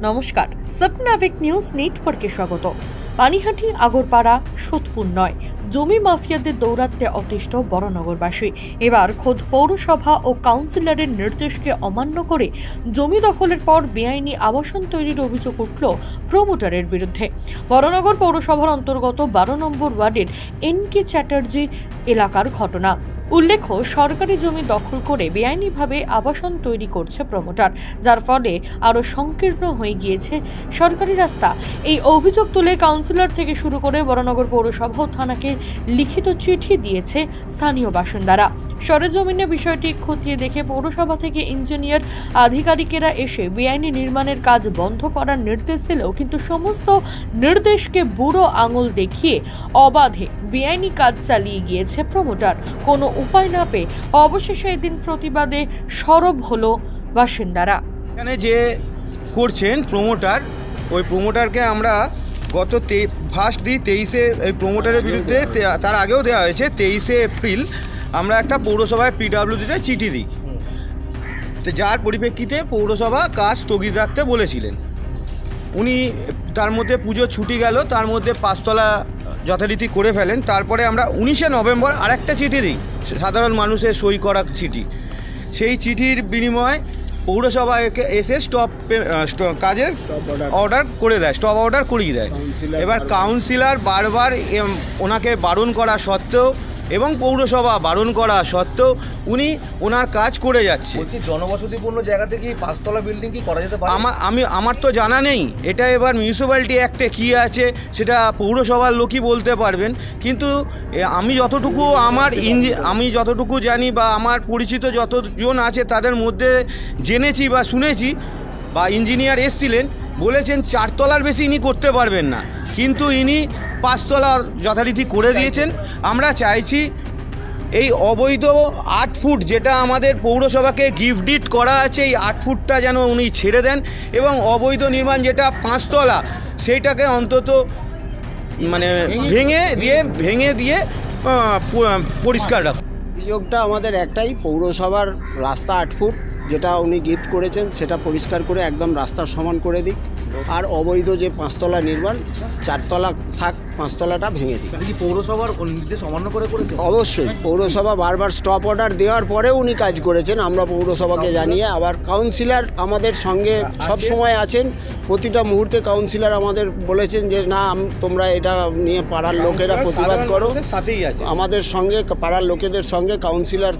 নমস্কার, সপনাভিক নিউজ নেটওয়ার্কে স্বাগত। পানিহাটি, আগরপাড়া, সোদপুর নয়, জমি মাফিয়াদের দৌরাত্মে অতিষ্ঠ বড়নগরবাসী। এবার খোদ পৌরসভা ও কাউন্সিলরের নির্দেশকে অমান্য করে জমি দখলের পর বেআইনি আবাসন তৈরির অভিযোগ উঠল প্রমোটারের বিরুদ্ধে। বড়নগর পৌরসভার অন্তর্গত 12 নম্বর ওয়ার্ডের এনকে চ্যাটার্জি এলাকার ঘটনা। উল্লেখ্য, সরকারি জমি দখল করে বেআইনিভাবে আবাসন তৈরি করছে প্রমোটার, যার ফলে আরো সংকীর্ণ হয়ে গিয়েছে সরকারি রাস্তা। এই অভিযোগ তুলে কাউন্সিলর থেকে শুরু করে বড়নগর পৌরসভা ও থানাকে লিখিত চিঠি দিয়েছে স্থানীয় বাসিন্দারা। সরেজমিনে বিষয়টি খতিয়ে দেখে পৌরসভা থেকে ইঞ্জিনিয়ার আধিকারিকেরা এসে বেআইনি নির্মাণের কাজ বন্ধ করার নির্দেশ দিলেও কিন্তু সমস্ত নির্দেশকে বুড়ো আঙুল দেখিয়ে অবাধে বেআইনি কাজ চালিয়ে গিয়েছে প্রমোটার। কোনো উপায় না পেয়ে অবশেষে এদিন প্রতিবাদে সরব হলো বাসিন্দারা। এখানে যে করছেন প্রমোটার, ওই প্রমোটারকে আমরা গত ফার্স্ট 23 এই প্রমোটারের বিরুদ্ধে, তার আগেও দেওয়া হয়েছে 23 এপ্রিল আমরা একটা পৌরসভায় পিডব্লিউডিতে চিঠি দিই, তো যার পরিপ্রেক্ষিতে পৌরসভা কাজ স্থগিত রাখতে বলেছিলেন। উনি তার মধ্যে পুজো ছুটি গেল, তার মধ্যে 5 তলা যথারীতি করে ফেলেন। তারপরে আমরা 19 নভেম্বর আরেকটা চিঠি দিই, সাধারণ মানুষের সই করা চিঠি। সেই চিঠির বিনিময়ে পৌরসভা এসে কাজের অর্ডার করে দেয়, স্টপ অর্ডার করিয়ে দেয়। এবার কাউন্সিলর বারবার ওনাকে বারণ করা সত্ত্বেও এবং পৌরসভা বারণ করা সত্ত্বেও উনি ওনার কাজ করে যাচ্ছে। জনবসতিপূর্ণ জায়গাতে কি 5 তলা বিল্ডিং কি করা যেতে পারে? আমার তো জানা নেই, এটা এবার মিউনিসিপ্যালিটি অ্যাক্টে কী আছে সেটা পৌরসভার লোকই বলতে পারবেন। কিন্তু আমি যতটুকু জানি বা আমার পরিচিত যতজন আছে তাদের মধ্যে জেনেছি বা শুনেছি, বা ইঞ্জিনিয়ার এসছিলেন বলেছেন 4 তলার বেশি ইনি করতে পারবেন না, কিন্তু ইনি 5 তলা যথারীতি করে দিয়েছেন। আমরা চাইছি এই অবৈধ 8 ফুট যেটা আমাদের পৌরসভাকে গিফট ডিড করা আছে, এই 8 ফুটটা যেন উনি ছেড়ে দেন এবং অবৈধ নির্মাণ যেটা 5 তলা সেইটাকে অন্তত ভেঙে দিয়ে পরিষ্কার রাখুন। অভিযোগটা আমাদের একটাই, পৌরসভার রাস্তা 8 ফুট যেটা উনি গিফট করেছেন সেটা পরিষ্কার করে একদম রাস্তার সমান করে দিক, আর অবৈধ যে 5 তলা নির্মাণ 4 তলা থাক, 5 তলাটা ভেঙে দিক। পৌরসভার নির্দেশ অমান্য করেছেন? অবশ্যই, পৌরসভা বারবার স্টপ অর্ডার দেওয়ার পরেও উনি কাজ করেছেন। আমরা পৌরসভাকে জানিয়ে, আবার কাউন্সিলর আমাদের সঙ্গে সব সময় আছেন, প্রতিটা মুহূর্তে কাউন্সিলর আমাদের বলেছেন যে না, তোমরা এটা নিয়ে পাড়ার লোকেরা প্রতিবাদ করো। আমাদের সঙ্গে পাড়ার লোকেদের সঙ্গে কাউন্সিলর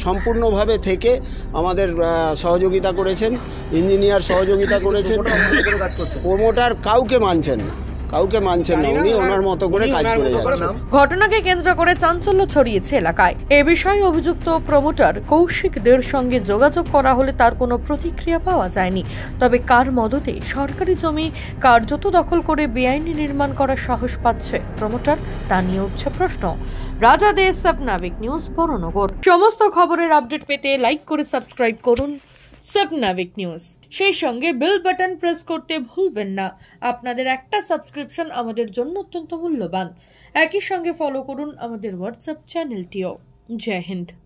সম্পূর্ণভাবে থেকে আমাদের সহযোগিতা করেছেন, ইঞ্জিনিয়ার সহযোগিতা করেছেন। প্রমোটার কাউকে মানছেন না, উনি ওনার মতো করে কাজ করে যাচ্ছেন। ঘটনাকে কেন্দ্র করে চাঞ্চল্য ছড়িয়েছে এলাকায়। এ বিষয়ে অভিযুক্ত প্রমোটার কৌশিকদের সঙ্গে যোগাযোগ করা হলে তার কোনো প্রতিক্রিয়া পাওয়া যায়নি। তবে কার মদতে সরকারি জমি কার্যত দখল করে বেআইনি নির্মাণ করার সাহস পাচ্ছে প্রমোটার, তা নিয়ে উঠছে প্রশ্ন। রাজা দে, সপনাভিক নিউজ, বড়নগর। সমস্ত খবরের আপডেট পেতে লাইক করে সাবস্ক্রাইব করুন সপনাভিক নিউজ। সেই সঙ্গে বেল বাটন প্রেস করতে ভুলবেন না। আপনাদের একটা সাবস্ক্রিপশন আমাদের জন্য অত্যন্ত মূল্যবান। একই সঙ্গে ফলো করুন আমাদের হোয়াটসঅ্যাপ চ্যানেলটিও। জয় হিন্দ।